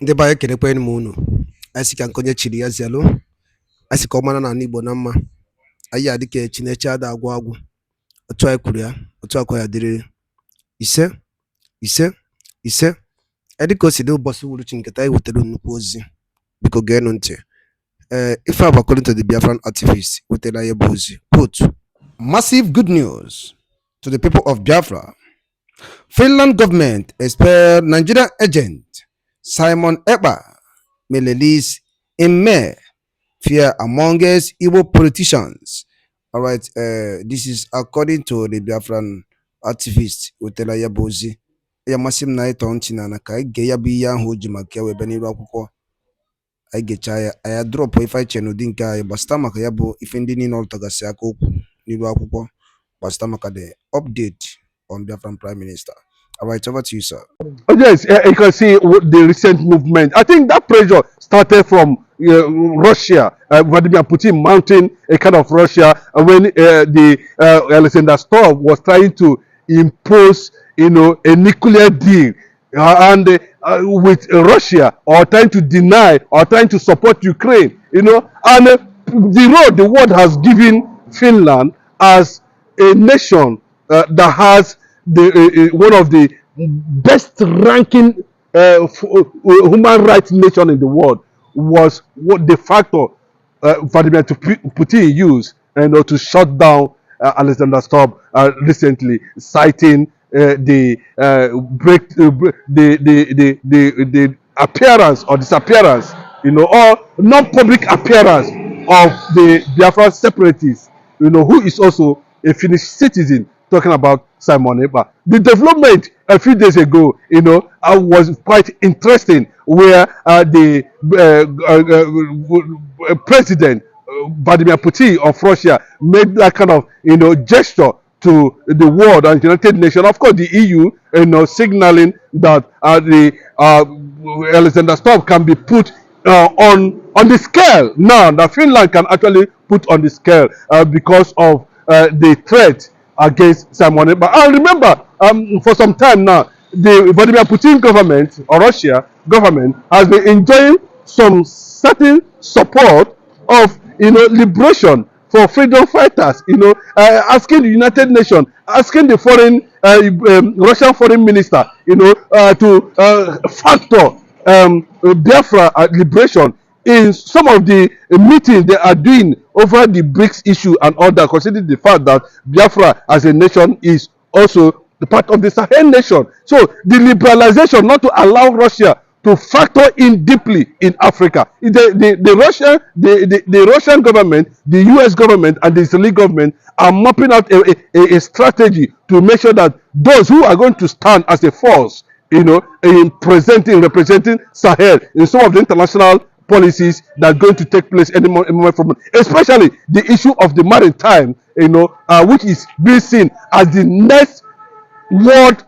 Ndị be anyị ekelekwanụ m unu. Anyị sị ka nke onye chiri ya zelu. Anyị sị ka ọ mara na ala Igbo na mma. Anyị adị ka Chineke ada agwụ agwụ. Otu anyị kwuru ya, otu akwa ya dịrịrị. Ise, ise, ise. Dị ka o si dị ụbọchị uhuruchi nketa anyị wetara nnukwu ozi. Biko geenụ ntị. Ife a bụ according to the Biafran activist wetara ya bụ ozi. Quote, massive good news to the people of Biafra. Finland government expelled Nigerian agent Simon Ekpa may release in May. Fear amongst Igbo politicians. All right, this is according to the Biafran activist Wetela Yabozi. Ya masim na ito nchina na ka ige ya bi ya hoji maka we beni ru akwụkwọ. Ai gecha ya aya drop ife chenu din ka ya basta maka ya bụ ife ndị ni no tagasi aka okwu n'iru akwụkwọ. Basta maka the update on Biafran Prime Minister. All right, over to you, sir. Oh, yes, you can see the recent movement. I think that pressure started from Russia, Vladimir Putin mounting a kind of Russia when the Alexander Stubb was trying to impose, a nuclear deal and with Russia, or trying to deny or trying to support Ukraine, and the world has given Finland as a nation that has one of the best ranking human rights nation in the world, was what the factor Vladimir Putin used to shut down Alexander Stubb recently, citing the appearance or disappearance, or non-public appearance of the Biafra separatists, who is also a Finnish citizen, talking about Simon Ekpa. The development a few days ago, was quite interesting, where the president Vladimir Putin of Russia made that kind of gesture to the world and United Nations. Of course, the EU, signaling that the Alexander Stubb can be put on the scale now. That Finland can actually put on the scale because of the threat against Simon Ekpa. And remember, for some time now, the Vladimir Putin government or Russia government has been enjoying some certain support of liberation for freedom fighters. Asking the United Nations, asking the foreign Russian foreign minister, to factor Biafra liberation in some of the meetings they are doing over the BRICS issue and all that, considering the fact that Biafra as a nation is also the part of the Sahel nation. So the liberalization, not to allow Russia to factor in deeply in Africa. The Russian government, the US government, and the Israeli government are mapping out a strategy to make sure that those who are going to stand as a force, in representing Sahel in some of the international policies that are going to take place any moment from, especially the issue of the maritime, which is being seen as the next world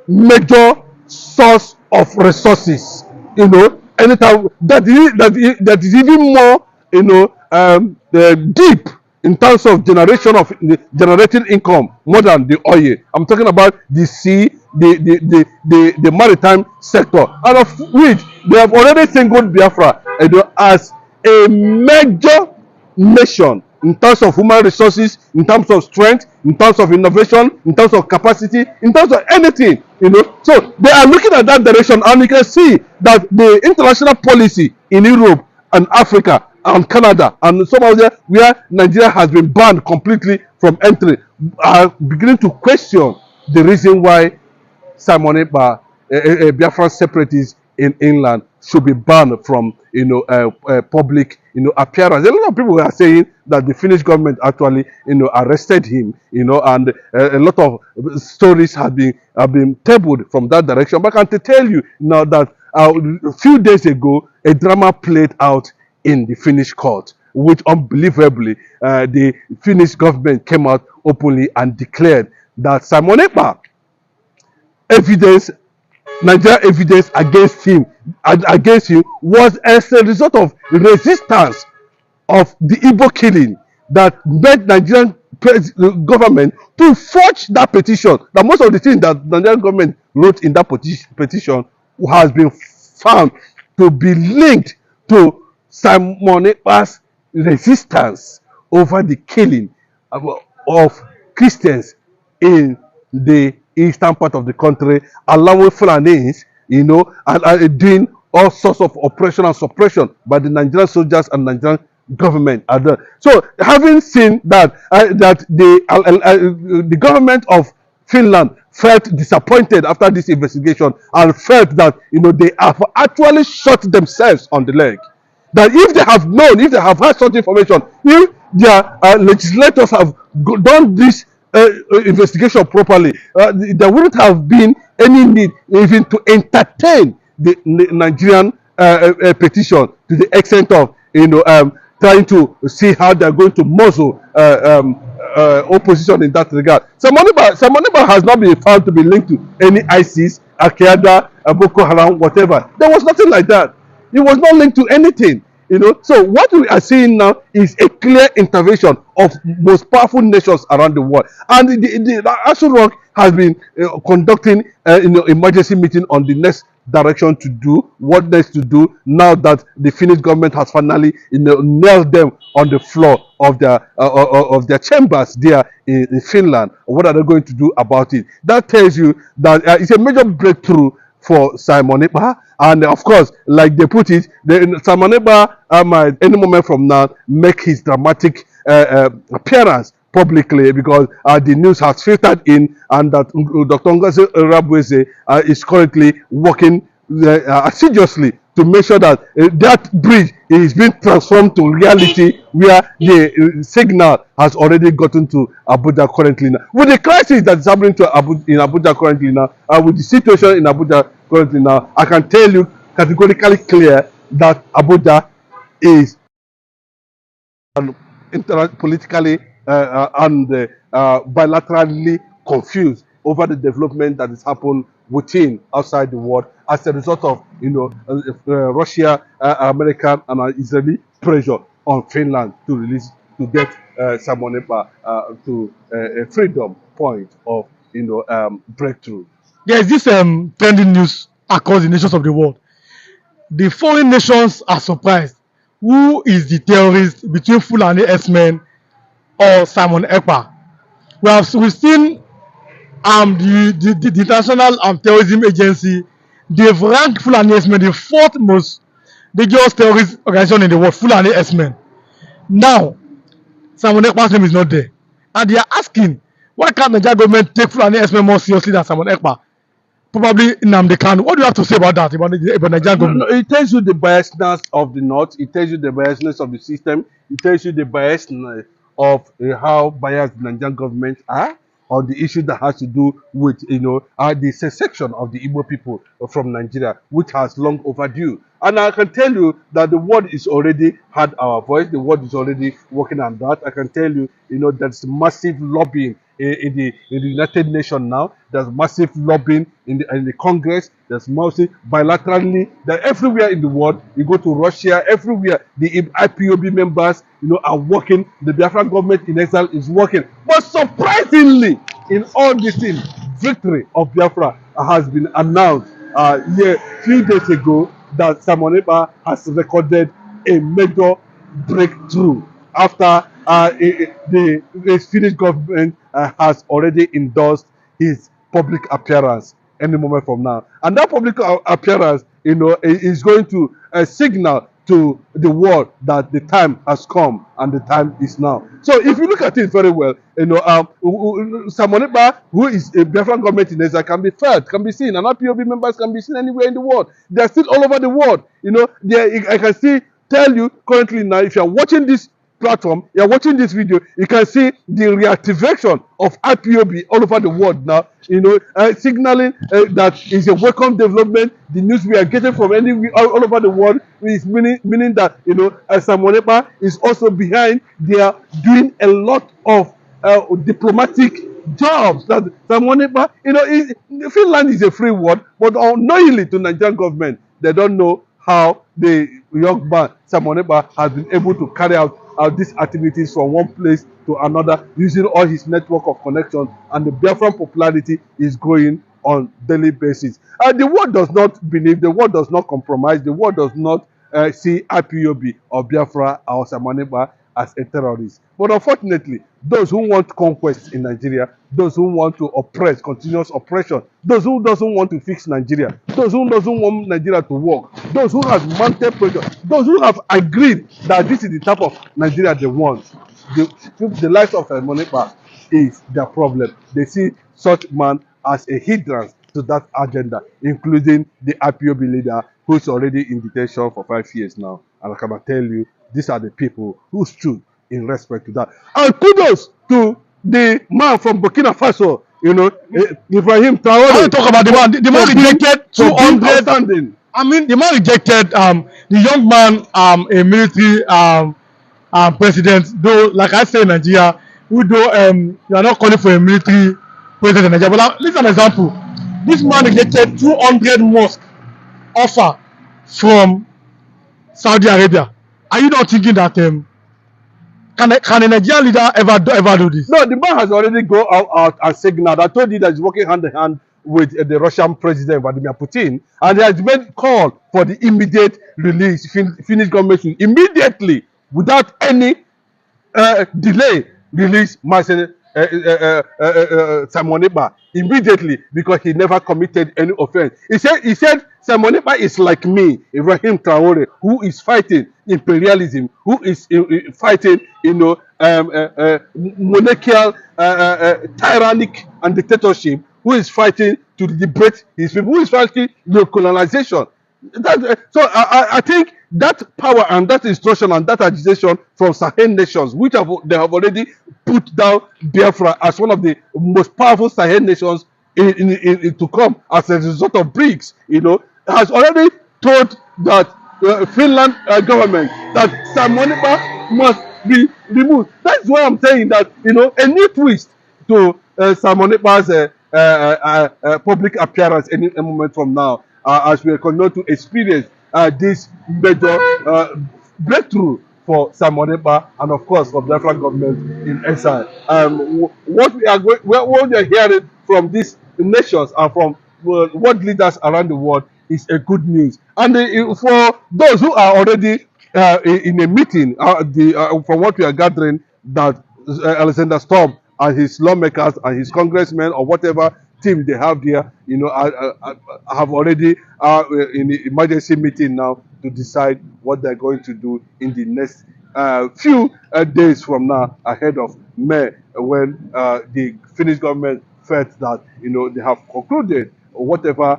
major source of resources. Anytime that is even more, deep in terms of generating income more than the oil. I'm talking about the sea, the maritime sector, and of which they have already singled Biafra as a major nation in terms of human resources, in terms of strength, in terms of innovation, in terms of capacity, in terms of anything, So they are looking at that direction, and you can see that the international policy in Europe and Africa and Canada and some of them where Nigeria has been banned completely from entry are beginning to question the reason why Simon Ekpa, a Biafran separatist in England, should be banned from public appearance. A lot of people are saying that the Finnish government actually arrested him, and a lot of stories have been tabled from that direction. But I can tell you now that a few days ago a drama played out in the Finnish court, which unbelievably the Finnish government came out openly and declared that Simon Ekpa Nigeria evidence against him was as a result of resistance of the Igbo killing that made Nigerian government to forge that petition. That most of the things that the Nigerian government wrote in that petition has been found to be linked to Simon Ekpa's resistance over the killing of Christians in the eastern part of the country, allowing Fulanis, and doing all sorts of oppression and suppression by the Nigerian soldiers and Nigerian government. So, having seen that the government of Finland felt disappointed after this investigation and felt that they have actually shot themselves on the leg. That if they have known, if they have had such information, if their legislators have done this investigation properly, there wouldn't have been any need even to entertain the Nigerian petition to the extent of trying to see how they're going to muzzle opposition in that regard. Samoniba has not been found to be linked to any ISIS, Al-Qaeda, Boko Haram, whatever. There was nothing like that. It was not linked to anything. So what we are seeing now is a clear intervention of most powerful nations around the world. And the Aso Rock has been conducting emergency meeting on the next direction to do, what next to do now that the Finnish government has finally nailed them on the floor of their chambers there in Finland. What are they going to do about it? That tells you that it's a major breakthrough for Simon Ekpa, and of course, like they put it, Simon Ekpa might any moment from now make his dramatic appearance publicly, because the news has filtered in, and that Dr. Ngozi Rabweze is currently working assiduously to make sure that that bridge is being transformed to reality, where the signal has already gotten to Abuja currently now. With the crisis that is happening in Abuja currently now, with the situation in Abuja currently now, I can tell you categorically clear that Abuja is politically and bilaterally confused over the development that has happened outside the world as a result of Russia, American and Israeli pressure on Finland to get Simon Ekpa to a freedom point of breakthrough. There is this trending news across the nations of the world. The foreign nations are surprised. Who is the terrorist between Fulani S-men or Simon Ekpa? We've seen the International Terrorism Agency, they've ranked Fulani S-men the fourth most dangerous terrorist organization in the world, Fulani S-men. Now, Simon Ekpa's name is not there. And they are asking, why can't the Nigerian government take Fulani S-men more seriously than Simon Ekpa? Probably Nnamdi Kanu. What do you have to say about that, about Nigerian government? It tells you the biasness of the North. It tells you the biasness of the system. It tells you the biasness of how biased the Nigerian government are on the issue that has to do with the secession of the Igbo people from Nigeria, which has long overdue. And I can tell you that the world is already had our voice. The world is already working on that. I can tell you, there's massive lobbying in the United Nations now. There's massive lobbying in the Congress. There's massive bilaterally. That everywhere in the world, you go to Russia, everywhere the IPOB members, are working. The Biafra government in exile is working. But surprisingly, in all this thing, victory of Biafra has been announced few days ago, that Simon Ekpa has recorded a major breakthrough after the Finnish government has already endorsed his public appearance any moment from now. And that public appearance, is going to signal to the world that the time has come and the time is now. So if you look at it very well, Simon Ekpa, who is a Biafran government in Israel, can be felt, can be seen, and IPOB members can be seen anywhere in the world. They are still all over the world. I can tell you currently now, if you are watching this platform, you are watching this video, you can see the reactivation of IPOB all over the world now, signaling that is a welcome development. The news we are getting from all over the world is meaning that Simon Ekpa is also behind. They are doing a lot of diplomatic jobs. That Simon Ekpa, Finland is a free world, but unknowingly to Nigerian government, they don't know how the young man Simon Ekpa has been able to carry out these activities from one place to another using all his network of connections, and the Biafran popularity is growing on daily basis. The world does not believe, the world does not compromise, the world does not see IPOB or Biafra or Samoneba as a terrorist. But unfortunately, those who want conquest in Nigeria, those who want to oppress, continuous oppression, those who doesn't want to fix Nigeria, those who doesn't want Nigeria to work, those who have mounted pressure, those who have agreed that this is the type of Nigeria they want, the life of Moneba is their problem. They see such man as a hindrance to that agenda, including the IPOB leader who is already in detention for 5 years now. And I can tell you, these are the people who stood in respect to that. And kudos to the man from Burkina Faso, Ibrahim Traore. I want to talk about the man. The man rejected 200. I mean, the man rejected the young man, a military president. Though, like I say in Nigeria, we do you are not calling for a military president in Nigeria. But now, this is an example. This man rejected 200 mosque offer from Saudi Arabia. Are you not thinking that can a Nigerian leader ever do this? No, the man has already gone out and signaled. I told you that he's working hand in hand with the Russian president Vladimir Putin, and he has made call for the immediate release. Finnish government should immediately, without any delay, release Marcel Simon Ekpa immediately, because he never committed any offense. He said Simon Ekpa is like me, Ibrahim Traore, who is fighting imperialism, who is fighting, monarchical, tyrannic and dictatorship, who is fighting to liberate his people, who is fighting colonization. So I think that power and that instruction and that agitation from Sahel nations, which they have already put down Biafra as one of the most powerful Sahel nations to come as a result of BRICS, has already told that Finland government that Simon Ekpa must be removed. That's why I'm saying that a new twist to Simon Ekpa's public appearance any moment from now, as we continue to experience this major breakthrough for Simon Ekpa and of course for the Biafra government in exile. What we are hearing from these nations and from world leaders around the world is a good news. And for those who are already in a meeting, from what we are gathering, that Alexander Stubb and his lawmakers and his congressmen or whatever team they have there, have already in the emergency meeting now to decide what they're going to do in the next few days from now, ahead of May, when the Finnish government felt that they have concluded whatever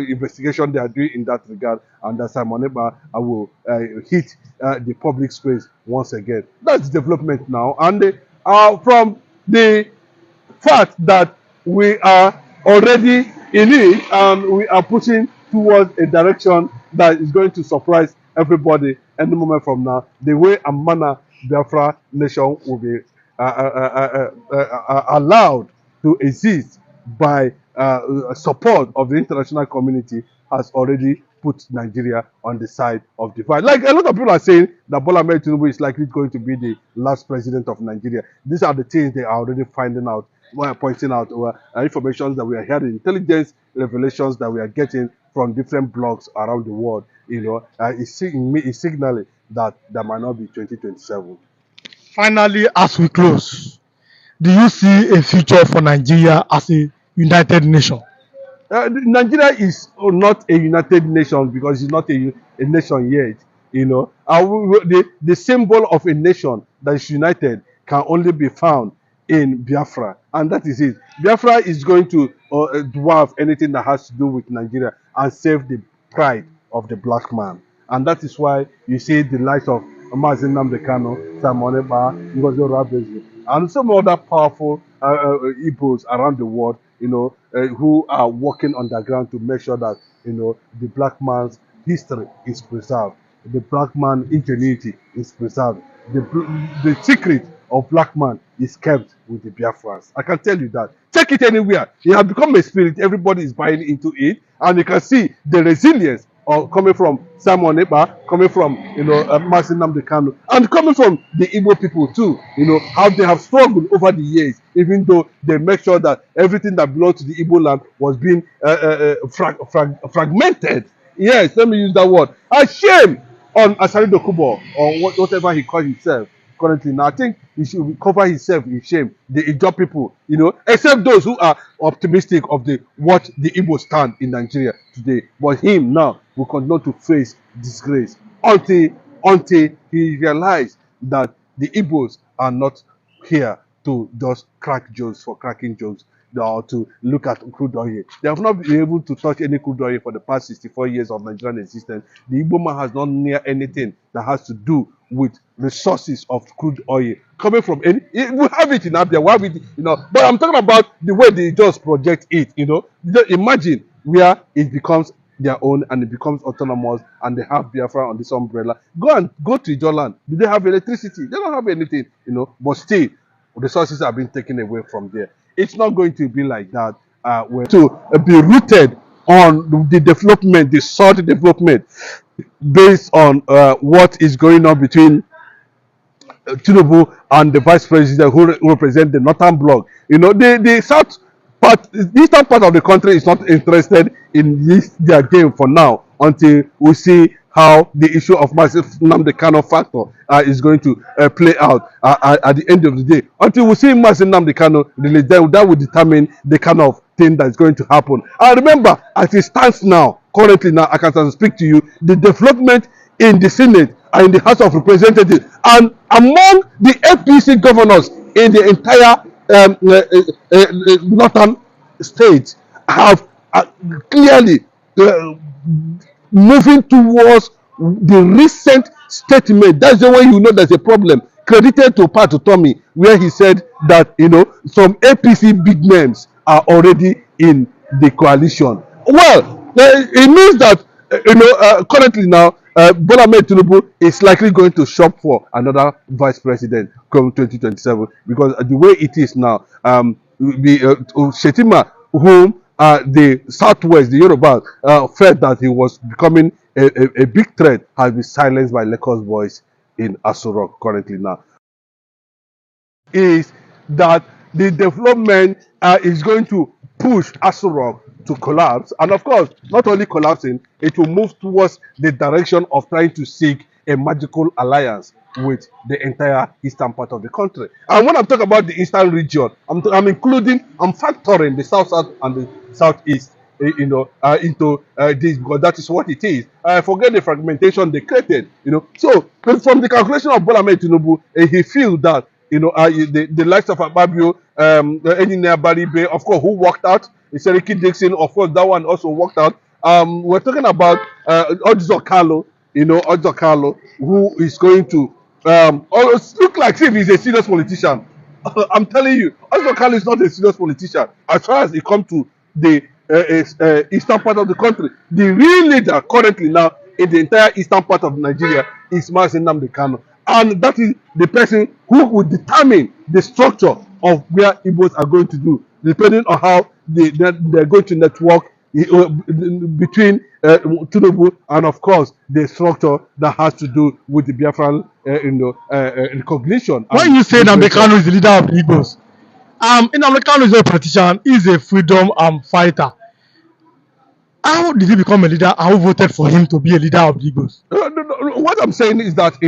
investigation they are doing in that regard, and that Simon Ekpa will hit the public space once again. That's development now, and from the fact that we are already in it and we are pushing towards a direction that is going to surprise everybody any moment from now, the way and manner Biafra nation will be allowed to exist by support of the international community has already put Nigeria on the side of divide. Like a lot of people are saying that Bola Ahmed Tinubu is likely going to be the last president of Nigeria. These are the things they are already finding out, pointing out, information that we are hearing, intelligence revelations that we are getting from different blogs around the world. Is signaling that there might not be 2027. Finally, as we close, do you see a future for Nigeria as a united nation? Nigeria is not a united nation because it's not a nation yet. The symbol of a nation that is united can only be found in Biafra, and that is it. Biafra is going to dwarf anything that has to do with Nigeria and save the pride of the black man, and that is why you see the likes of Mazen Namdekano, Simon Ekpa, Ngozi Orabezu, and some other powerful Igbos around the world, who are working on the ground to make sure that the black man's history is preserved, the black man's ingenuity is preserved, the secret of black man is kept with the Biafrans. I can tell you that. Take it anywhere. It has become a spirit. Everybody is buying into it, and you can see the resilience or coming from Simon Ekpa, coming from Mazi Nnamdi Kanu, and coming from the Igbo people too. How they have struggled over the years, even though they make sure that everything that belonged to the Igbo land was being fragmented. Yes, let me use that word. A shame on Asari Dokubo, or whatever he calls himself currently. Now I think he should cover himself in shame. The Ijaw people, except those who are optimistic of what the Igbo stand in Nigeria today. But him now will continue to face disgrace until he realized that the Igbos are not here to just crack jokes for cracking jokes, or to look at crude oil. They have not been able to touch any crude oil for the past 64 years of Nigerian existence. The Igbo man has not near anything that has to do with resources of crude oil coming from any. We have it in Abia, we have it, but I'm talking about the way they just project it. Imagine where it becomes their own and it becomes autonomous and they have Biafra on this umbrella. Go to Igbo land. Do they have electricity? They don't have anything, but still resources are being taken away from there. It's not going to be like that. We're to be rooted on the development, the sort of development based on what is going on between Tinubu and the vice president who represent the northern bloc. The south part, the eastern part of the country is not interested in their game for now until we see how the issue of massive Nnamdi Kanu factor is going to play out at the end of the day. Until we see massive Nnamdi Kanu released, then that will determine the kind of thing that is going to happen. And remember, as it stands now, currently now, I can speak to you, the development in the Senate and in the House of Representatives and among the APC governors in the entire northern states have clearly moving towards the recent statement. That's the way you know there's a problem. Credited to Pat Tommy, where he said that some APC big names are already in the coalition. Well, it means that currently now Bola Ahmed Tinubu is likely going to shop for another vice president come 2027, because the way it is now, Shetima, whom the Southwest, the Yoruba, felt that he was becoming a big threat, has been silenced by Lagos boys in Aso Rock currently now. Is that the development is going to push Aso Rock to collapse, and of course, not only collapsing, it will move towards the direction of trying to seek a magical alliance with the entire eastern part of the country. And when I'm talking about the eastern region, I'm factoring the south and the southeast, into this, because that is what it is. Forget the fragmentation they created, So from the calculation of Bola Ahmed Tinubu, he feels that the likes of Ababio, Engineer Baribe, of course, who walked out. Seriki Dixon, of course, that one also worked out. We're talking about Odzo Carlo, who is going to look like if he's a serious politician. I'm telling you, Odzo Carlo is not a serious politician as far as it comes to the eastern part of the country. The real leader currently now in the entire eastern part of Nigeria is Mazi Nnamdi Kanu. And that is the person who will determine the structure of where Igbos are going to do, depending on how they're going to network between Tinubu and, of course, the structure that has to do with the Biafran recognition. When you say Nnamdi Kanu is the leader of the Igbos, Nnamdi Kanu is not a politician, he's a freedom fighter. How did he become a leader? How voted for him to be a leader of the Igbos? What I'm saying is that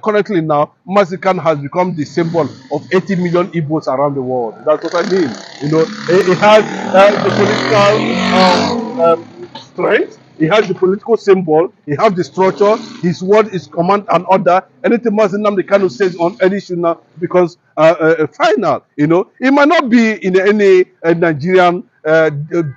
currently now Mazi Kanu has become the symbol of 80 million Igbos around the world. That's what I mean. He has the political strength. He has the political symbol. He has the structure. His word is command and order. Anything Mazi Nnamdi Kanu says on any issue now becomes final. It might not be in any Nigerian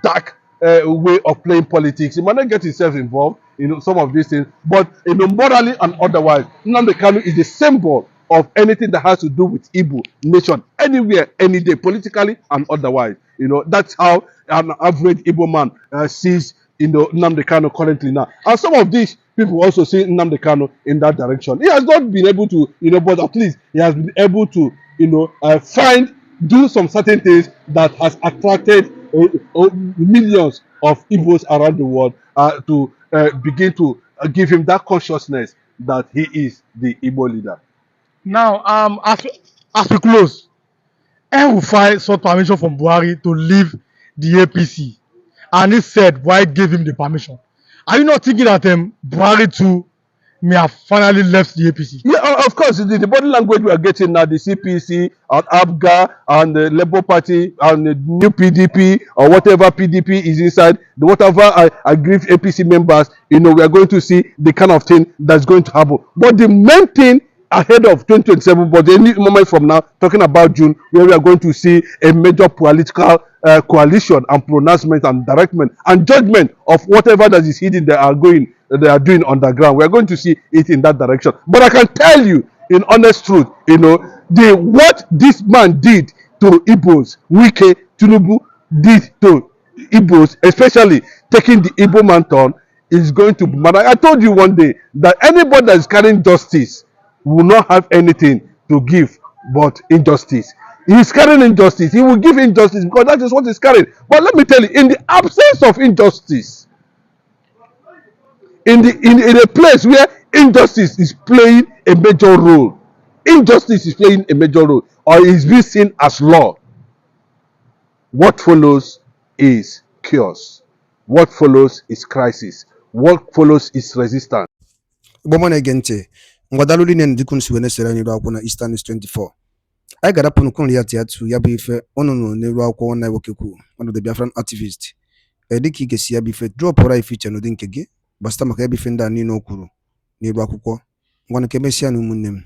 dark way of playing politics. He might not get himself involved in some of these things, but morally and otherwise, Nnamdi Kanu is the symbol of anything that has to do with Igbo nation, anywhere, any day, politically and otherwise. That's how an average Igbo man sees Nnamdi Kanu currently now. And some of these people also see Nnamdi Kanu in that direction. He has not been able to, but at least he has been able to, do some certain things that has attracted millions of Igbos around the world to begin to give him that consciousness that he is the Igbo leader. Now, as we close, El-Rufai sought permission from Buhari to leave the APC, and he said Buhari gave him the permission. Are you not thinking that Buhari too may have finally left the APC? Yeah, of course, the body language we are getting now, the CPC and ABGA and the Labour Party and the new PDP or whatever PDP is inside, whatever aggrieved APC members, we are going to see the kind of thing that's going to happen. But the main thing ahead of 2027, but any moment from now, talking about June, where we are going to see a major political coalition and pronouncement and directment and judgment of whatever that is hidden they are doing underground. We are going to see it in that direction. But I can tell you, in honest truth, what this man did to Igbos, Wike Tinubu did to Igbos, especially taking the Igbo mantle, is going to matter. I told you one day that anybody that is carrying justice will not have anything to give but injustice. He is carrying injustice. He will give injustice because that is what he's carrying. But let me tell you, in the absence of injustice, in a place where injustice is playing a major role, injustice is playing a major role, or is being seen as law, what follows is chaos. What follows is crisis. What follows is resistance. Igbo na-ege ntị ngwadalụ line ndikun si wene sere n'iru akwụkwọ na Eastern News 24. Anyị ga-adapụ n'ukwu ya tiatu ya bụ ife ọnụnụ n'iru akwụkwọ nwanne nwoke kwu one of the Biafran activist. Dịka ị ga-esi ya bụ ife drọpụrụ anyị fiche n'ụdị nke gị gbasịta maka ya bụ ife ndị a niile o kwuru n'iru akwụkwọ ngwanụ ka emesịa na ụmụnne m.